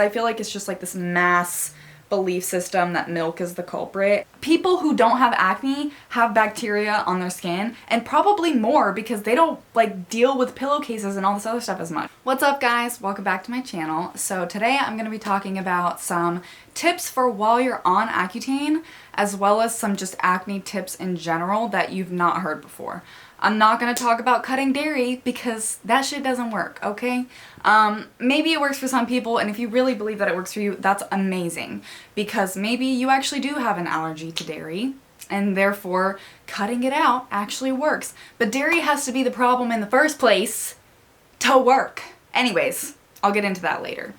I feel like it's just like this mass belief system that milk is the culprit. People who don't have acne have bacteria on their skin, and probably more because they don't like deal with pillowcases and all this other stuff as much. What's up guys? Welcome back to my channel. So today I'm going to be talking about some tips for while you're on Accutane, as well as some just acne tips in general that you've not heard before. I'm not going to talk about cutting dairy because that shit doesn't work, okay? Maybe it works for some people, and if you really believe that it works for you, that's amazing. Because maybe you actually do have an allergy to dairy, and therefore cutting it out actually works. But dairy has to be the problem in the first place to work. Anyways, I'll get into that later.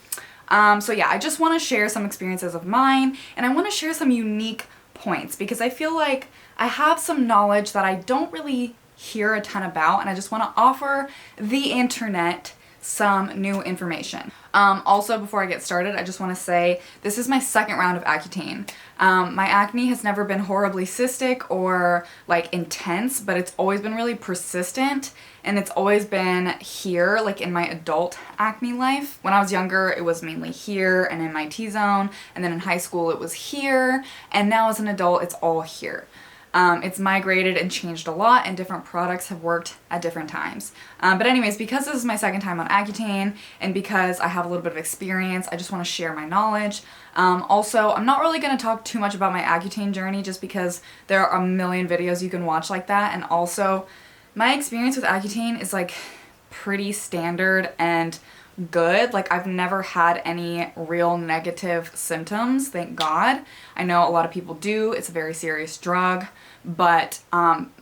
So yeah, I just want to share some experiences of mine, and I want to share some unique points because I feel like I have some knowledge that I don't really hear a ton about, and I just want to offer the internet some new information. Also, before I get started, I just want to say this is my second round of Accutane. My acne has never been horribly cystic or like intense, but it's always been really persistent, and it's always been here, like in my adult acne life. When I was younger, it was mainly here and in my T-zone, and then in high school it was here, and now as an adult it's all here. It's migrated and changed a lot, and different products have worked at different times. But anyways, because this is my second time on Accutane, and because I have a little bit of experience, I just want to share my knowledge. Also, I'm not really going to talk too much about my Accutane journey just because there are a million videos you can watch like that, and also my experience with Accutane is like pretty standard and good. Like, I've never had any real negative symptoms, thank God. I know a lot of people do. It's a very serious drug, but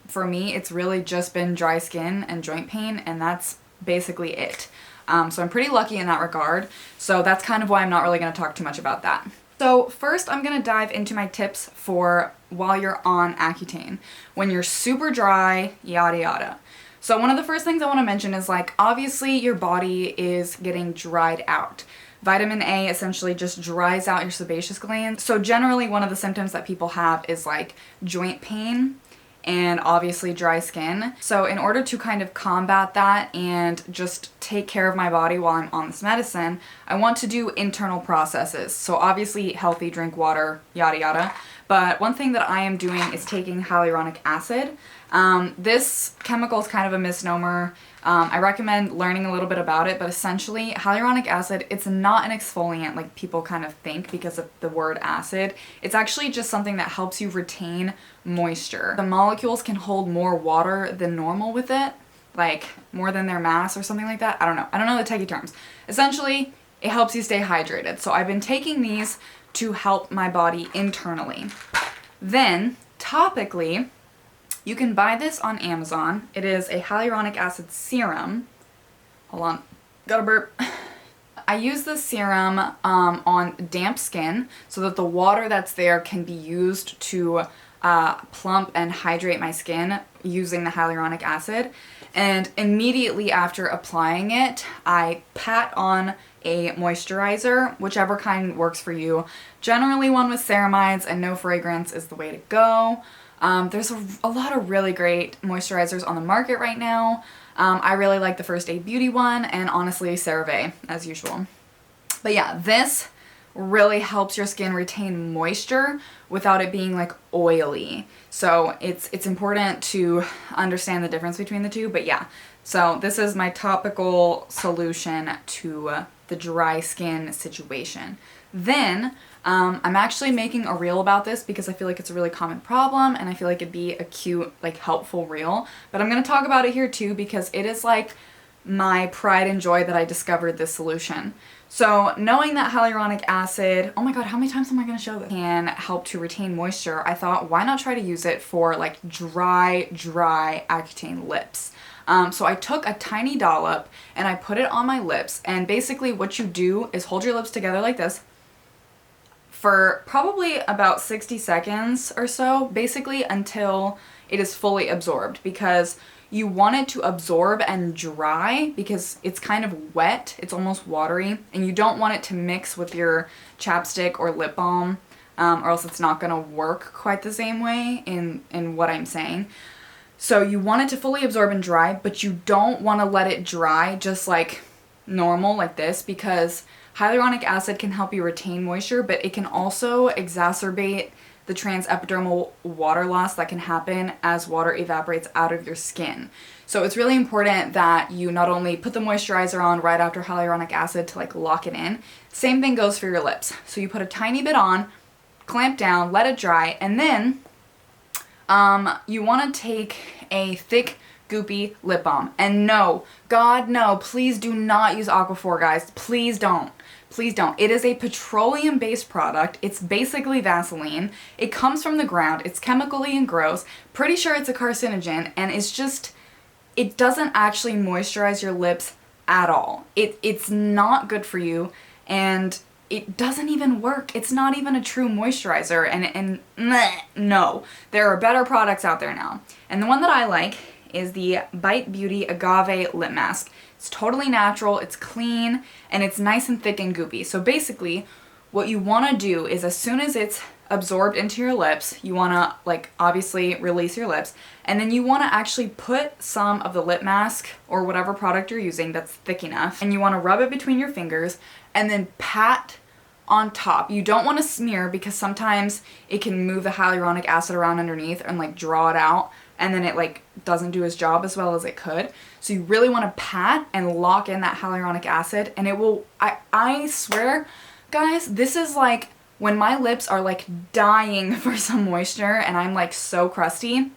for me it's really just been dry skin and joint pain, and that's basically it. So I'm pretty lucky in that regard, so that's kind of why I'm not really going to talk too much about that. So first I'm going to dive into my tips for while you're on Accutane, when you're super dry, yada yada. So one of the first things I want to mention is, like, obviously your body is getting dried out. Vitamin A essentially just dries out your sebaceous glands. So generally one of the symptoms that people have is like joint pain and obviously dry skin. So in order to kind of combat that and just take care of my body while I'm on this medicine, I want to do internal processes. So obviously healthy, drink water, yada yada. But one thing that I am doing is taking hyaluronic acid. This chemical is kind of a misnomer. I recommend learning a little bit about it, but essentially hyaluronic acid, it's not an exfoliant like people kind of think because of the word acid. It's actually just something that helps you retain moisture. The molecules can hold more water than normal with it, like more than their mass or something like that. I don't know the techie terms. Essentially, it helps you stay hydrated. So I've been taking these to help my body internally. Then, topically, you can buy this on Amazon. It is a hyaluronic acid serum. Hold on, gotta burp. I use this serum on damp skin so that the water that's there can be used to plump and hydrate my skin using the hyaluronic acid. And immediately after applying it, I pat on a moisturizer, whichever kind works for you. Generally one with ceramides and no fragrance is the way to go. There's a lot of really great moisturizers on the market right now. I really like the First Aid Beauty one, and honestly CeraVe as usual. But yeah, this really helps your skin retain moisture without it being like oily. So it's important to understand the difference between the two, but yeah. So this is my topical solution to the dry skin situation. Then I'm actually making a reel about this because I feel like it's a really common problem, and I feel like it'd be a cute, like, helpful reel. But I'm going to talk about it here too because it is like my pride and joy that I discovered this solution. So knowing that hyaluronic acid, oh my god, how many times am I going to show this, can help to retain moisture, I thought, why not try to use it for like dry Accutane lips. So I took a tiny dollop and I put it on my lips, and basically what you do is hold your lips together like this for probably about 60 seconds or so, basically until it is fully absorbed, because you want it to absorb and dry because it's kind of wet, it's almost watery, and you don't want it to mix with your chapstick or lip balm, or else it's not going to work quite the same way in what I'm saying. So you want it to fully absorb and dry, but you don't want to let it dry just like normal like this, because Hyaluronic acid can help you retain moisture, but it can also exacerbate the transepidermal water loss that can happen as water evaporates out of your skin. So it's really important that you not only put the moisturizer on right after hyaluronic acid to like lock it in, same thing goes for your lips. So you put a tiny bit on, clamp down, let it dry, and then you want to take a thick, goopy lip balm. And no, God no, please do not use Aquaphor, guys. Please don't. Please don't. It is a petroleum-based product. It's basically Vaseline. It comes from the ground. It's chemically and gross. Pretty sure it's a carcinogen, and it's just, it doesn't actually moisturize your lips at all. It's not good for you, and it doesn't even work. It's not even a true moisturizer, and no. There are better products out there now. And the one that I like is the Bite Beauty Agave Lip Mask. It's totally natural, it's clean, and it's nice and thick and goopy. So basically, what you want to do is as soon as it's absorbed into your lips, you want to like obviously release your lips, and then you want to actually put some of the lip mask or whatever product you're using that's thick enough, and you want to rub it between your fingers and then pat on top. You don't want to smear because sometimes it can move the hyaluronic acid around underneath and like draw it out, and then it like doesn't do its job as well as it could. So you really want to pat and lock in that hyaluronic acid, and it will, I swear, guys, this is like when my lips are like dying for some moisture and I'm like so crusty,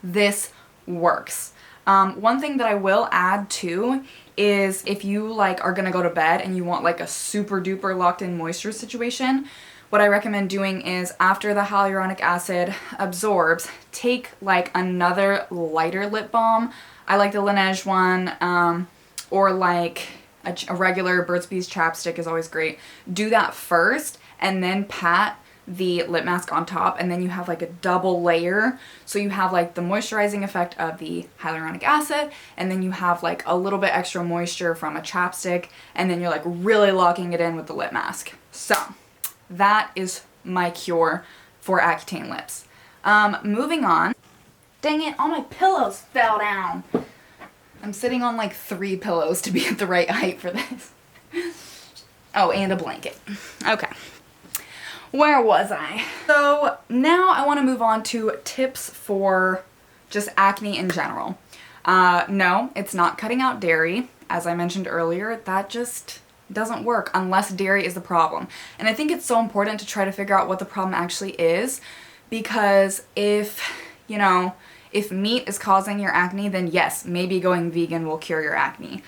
this works. One thing that I will add too is if you like are gonna go to bed and you want like a super duper locked in moisture situation, what I recommend doing is after the hyaluronic acid absorbs, take like another lighter lip balm. I like the Laneige one, or like a regular Burt's Bees chapstick is always great. Do that first and then pat the lip mask on top, and then you have like a double layer. So you have like the moisturizing effect of the hyaluronic acid, and then you have like a little bit extra moisture from a chapstick, and then you're like really locking it in with the lip mask. So that is my cure for Accutane lips. Moving on. Dang it, all my pillows fell down. I'm sitting on like 3 pillows to be at the right height for this. Oh, and a blanket. Okay. Where was I? So now I want to move on to tips for just acne in general. No, it's not cutting out dairy. As I mentioned earlier, that just doesn't work unless dairy is the problem. And I think it's so important to try to figure out what the problem actually is, because if, you know, if meat is causing your acne, then yes, maybe going vegan will cure your acne.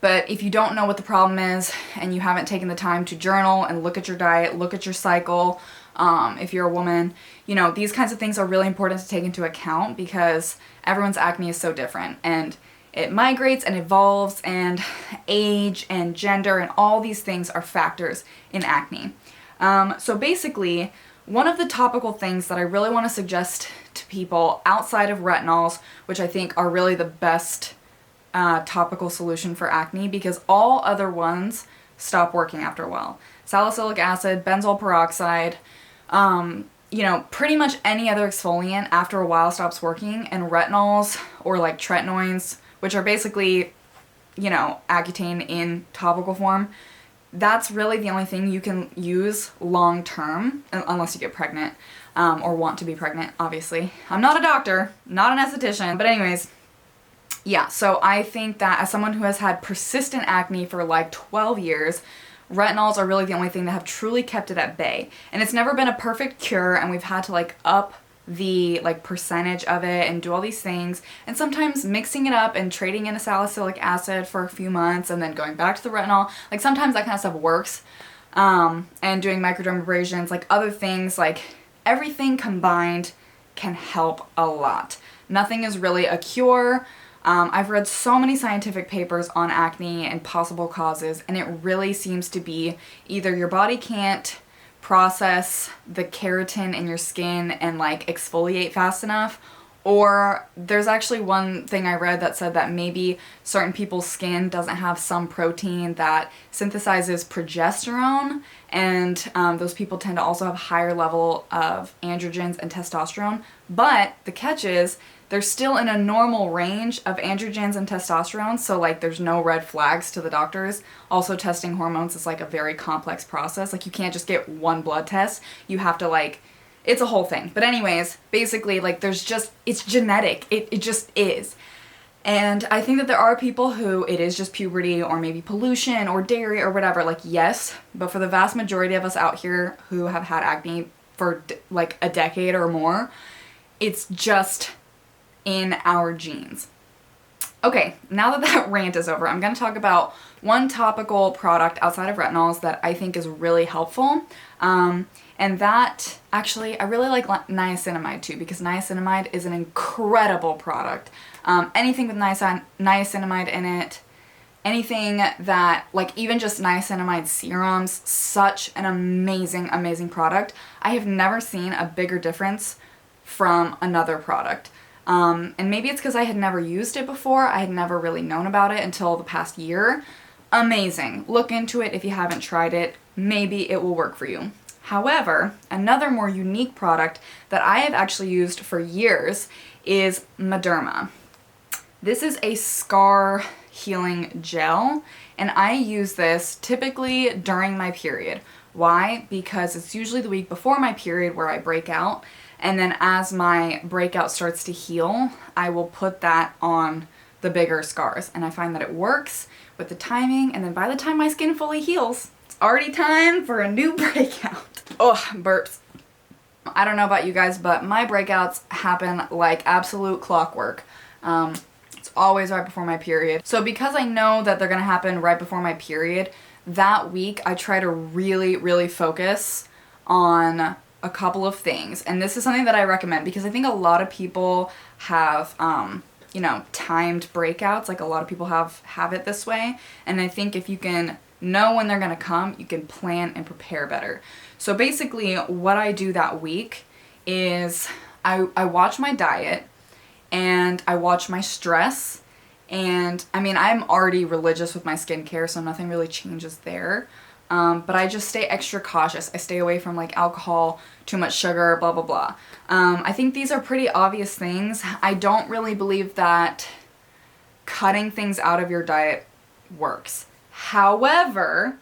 But if you don't know what the problem is and you haven't taken the time to journal and look at your diet, look at your cycle, if you're a woman, you know, these kinds of things are really important to take into account because everyone's acne is so different, and it migrates and evolves, and age and gender and all these things are factors in acne. So basically, one of the topical things that I really want to suggest to people outside of retinols, which I think are really the best topical solution for acne, because all other ones stop working after a while. Salicylic acid, benzoyl peroxide, you know, pretty much any other exfoliant after a while stops working, and retinols or like tretinoins, which are basically, you know, Accutane in topical form, that's really the only thing you can use long term, unless you get pregnant, or want to be pregnant, obviously. I'm not a doctor, not an esthetician, but anyways, yeah, so I think that as someone who has had persistent acne for like 12 years, retinols are really the only thing that have truly kept it at bay. And it's never been a perfect cure, and we've had to like up the like percentage of it and do all these things, and sometimes mixing it up and trading in a salicylic acid for a few months and then going back to the retinol, like sometimes that kind of stuff works, and doing microdermabrasions, like other things, like everything combined can help a lot. Nothing is really a cure. I've read so many scientific papers on acne and possible causes, and it really seems to be either your body can't process the keratin in your skin and like exfoliate fast enough, or there's actually one thing I read that said that maybe certain people's skin doesn't have some protein that synthesizes progesterone, and those people tend to also have higher level of androgens and testosterone. But the catch is they're still in a normal range of androgens and testosterone, so like there's no red flags to the doctors. Also, testing hormones is like a very complex process. Like you can't just get one blood test. You have to like, it's a whole thing. But anyways, basically like there's just, it's genetic. It just is. And I think that there are people who it is just puberty or maybe pollution or dairy or whatever, like yes, but for the vast majority of us out here who have had acne for like a decade or more, it's just in our genes. Okay, now that that rant is over, I'm going to talk about one topical product outside of retinols that I think is really helpful. And that, actually, I really like niacinamide too, because niacinamide is an incredible product. Anything with niacinamide in it, anything that, like even just niacinamide serums, such an amazing, amazing product. I have never seen a bigger difference from another product. And maybe it's because I had never used it before. I had never really known about it until the past year. Amazing. Look into it if you haven't tried it. Maybe it will work for you. However, another more unique product that I have actually used for years is Mederma. This is a scar healing gel, and I use this typically during my period. Why? Because it's usually the week before my period where I break out, and then as my breakout starts to heal, I will put that on the bigger scars, and I find that it works with the timing, and then by the time my skin fully heals, it's already time for a new breakout. Oh, burps. I don't know about you guys, but my breakouts happen like absolute clockwork. It's always right before my period. So because I know that they're gonna happen right before my period, that week I try to really, really focus on a couple of things. And this is something that I recommend because I think a lot of people have, you know, timed breakouts. Like a lot of people have it this way. And I think if you can know when they're gonna come, you can plan and prepare better. So basically what I do that week is I watch my diet and I watch my stress. And I mean, I'm already religious with my skincare, so nothing really changes there. But I just stay extra cautious. I stay away from like alcohol, too much sugar, blah, blah, blah. I think these are pretty obvious things. I don't really believe that cutting things out of your diet works. However,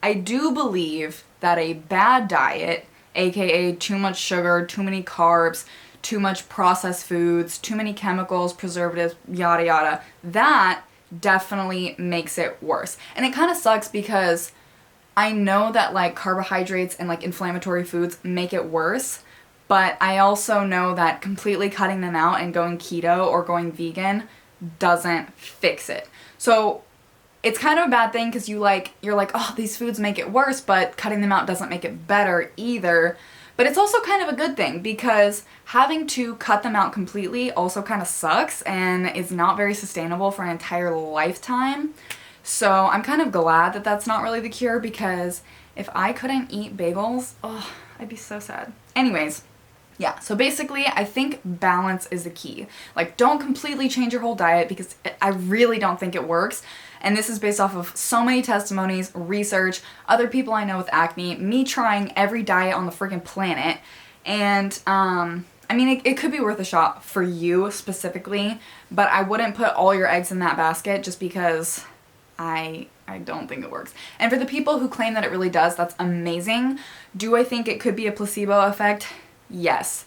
I do believe that a bad diet, aka too much sugar, too many carbs, too much processed foods, too many chemicals, preservatives, yada yada, that definitely makes it worse. And it kind of sucks because I know that like carbohydrates and like inflammatory foods make it worse, but I also know that completely cutting them out and going keto or going vegan doesn't fix it. So it's kind of a bad thing because you're like, oh, these foods make it worse, but cutting them out doesn't make it better either. But it's also kind of a good thing because having to cut them out completely also kind of sucks and is not very sustainable for an entire lifetime. So I'm kind of glad that that's not really the cure because if I couldn't eat bagels, oh, I'd be so sad. Anyways, yeah, so basically I think balance is the key. Like don't completely change your whole diet because I really don't think it works. And this is based off of so many testimonies, research, other people I know with acne, me trying every diet on the freaking planet. And I mean, it could be worth a shot for you specifically, but I wouldn't put all your eggs in that basket just because I don't think it works. And for the people who claim that it really does, that's amazing. Do I think it could be a placebo effect? Yes.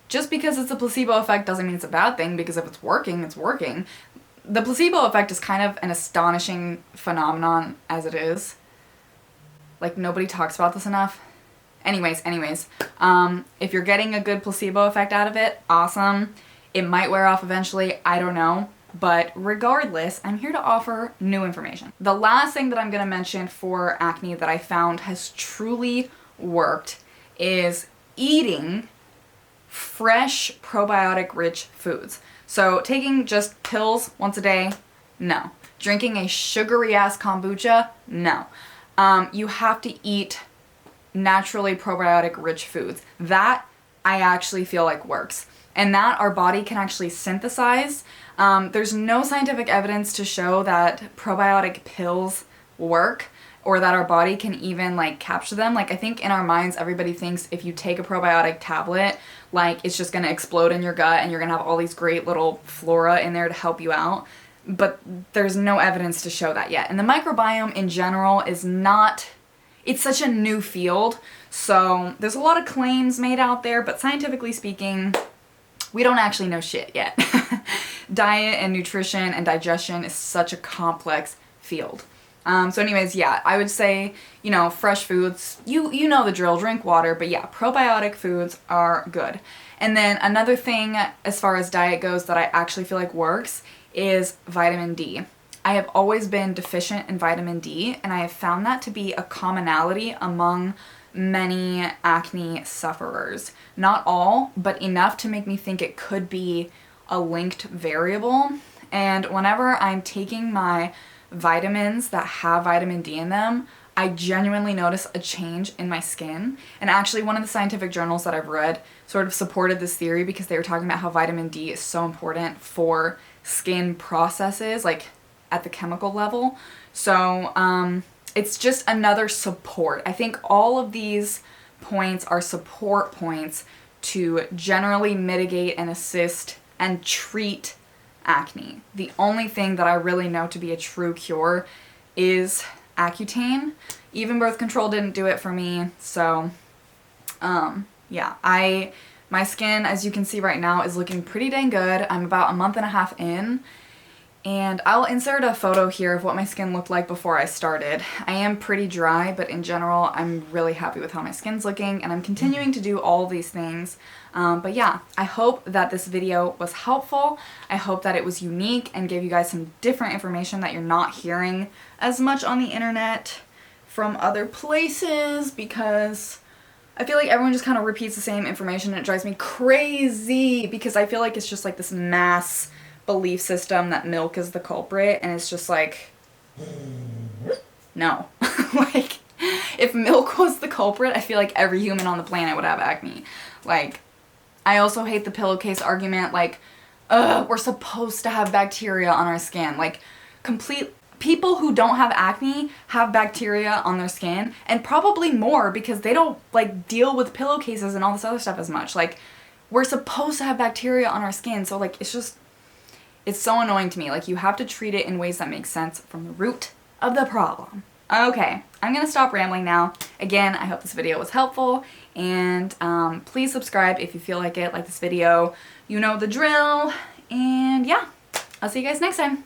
Just because it's a placebo effect doesn't mean it's a bad thing, because if it's working, it's working. The placebo effect is kind of an astonishing phenomenon as it is. Like, nobody talks about this enough. Anyways, if you're getting a good placebo effect out of it, awesome. It might wear off eventually, I don't know. But regardless, I'm here to offer new information. The last thing that I'm going to mention for acne that I found has truly worked is eating fresh probiotic-rich foods. So taking just pills once a day, no. Drinking a sugary-ass kombucha, no. You have to eat naturally probiotic-rich foods. That I actually feel like works. And that our body can actually synthesize. There's no scientific evidence to show that probiotic pills work. or that our body can even like capture them. Like I think in our minds, everybody thinks if you take a probiotic tablet, like it's just gonna explode in your gut and you're gonna have all these great little flora in there to help you out. But there's no evidence to show that yet. And the microbiome in general is not, it's such a new field. So there's a lot of claims made out there, but scientifically speaking, we don't actually know shit yet. Diet and nutrition and digestion is such a complex field. So anyways, yeah, I would say, you know, fresh foods, you know the drill, drink water, but yeah, probiotic foods are good. And then another thing as far as diet goes that I actually feel like works is vitamin D. I have always been deficient in vitamin D, and I have found that to be a commonality among many acne sufferers. Not all, but enough to make me think it could be a linked variable. And whenever I'm taking my vitamins that have vitamin D in them, I genuinely notice a change in my skin. And actually one of the scientific journals that I've read sort of supported this theory because they were talking about how vitamin D is so important for skin processes, like at the chemical level. So it's just another support. I think all of these points are support points to generally mitigate and assist and treat acne. The only thing that I really know to be a true cure is Accutane. Even birth control didn't do it for me, so yeah, my skin, as you can see right now, is looking pretty dang good. I'm about a month and a half in, and I'll insert a photo here of what my skin looked like before I started. I am pretty dry, but in general, I'm really happy with how my skin's looking, and I'm continuing to do all these things. But yeah, I hope that this video was helpful. I hope that it was unique and gave you guys some different information that you're not hearing as much on the internet from other places, because I feel like everyone just kind of repeats the same information and it drives me crazy because I feel like it's just like this mass belief system that milk is the culprit, and it's just like, no. Like, if milk was the culprit, I feel like every human on the planet would have acne. Like, I also hate the pillowcase argument, like, we're supposed to have bacteria on our skin. Like, people who don't have acne have bacteria on their skin, and probably more because they don't, like, deal with pillowcases and all this other stuff as much. Like, we're supposed to have bacteria on our skin, so, like, it's so annoying to me. Like, you have to treat it in ways that make sense from the root of the problem. Okay, I'm gonna stop rambling now. Again, I hope this video was helpful, and please subscribe if you feel like it, like this video. You know the drill, and yeah, I'll see you guys next time.